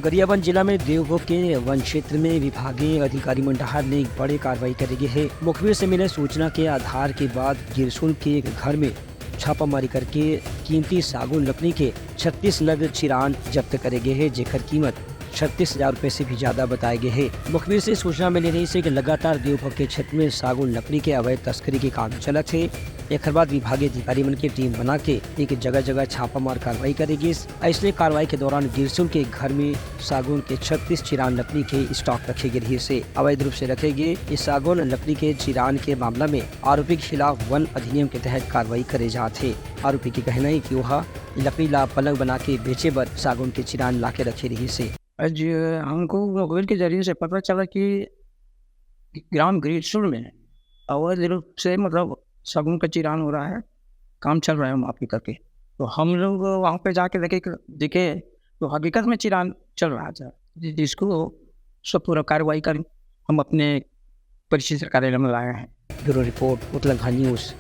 गरियाबंद जिला में देवभोग के वन क्षेत्र में विभागीय अधिकारी मंडहार ने एक बड़ी कार्रवाई करेगी है। मुखबिर से मिले सूचना के आधार के बाद गिरसुल के एक घर में छापामारी करके कीमती सागौन लकड़ी के 36 नग चिरान जब्त करे गए हैं, जेकर कीमत 36,000 रुपए से भी ज्यादा बताए गए हैं। मुखबिर से सूचना मिली रही है कि लगातार देवभोग के क्षेत्र में सागौन लकड़ी के अवैध तस्करी के काम चलत है। एक बाद विभागीय अधिकारी मन की टीम बना के एक जगह जगह छापामार कार्रवाई करेगी। ऐसे कार्रवाई के दौरान गिरसुल के घर में सागौन के 36 चिरान लकड़ी के स्टॉक रखे गए रही से अवैध रूप से रखे गए। इस सागौन लकड़ी के चिरान के मामला में आरोपी के खिलाफ वन अधिनियम के तहत कार्रवाई करे जाते। आरोपी की कहना है कि वह लकड़ी ला पलंग बना के बेचे बर सागौन के चिरान ला के रखे रही से। आज हमको मोबाइल के जरिए से पता चला कि ग्राम ग्रीसुल में अवैध रूप से मतलब सागौन का चिरान हो रहा है, काम चल रहा है माफी करके। तो हम लोग वहाँ पे जाके देखे तो हकीकत में चिरान चल रहा था, जिसको सब पूरा कार्रवाई कर हम अपने परिषद कार्यालय में लाए हैं। Bureau report, Uttarakhand news.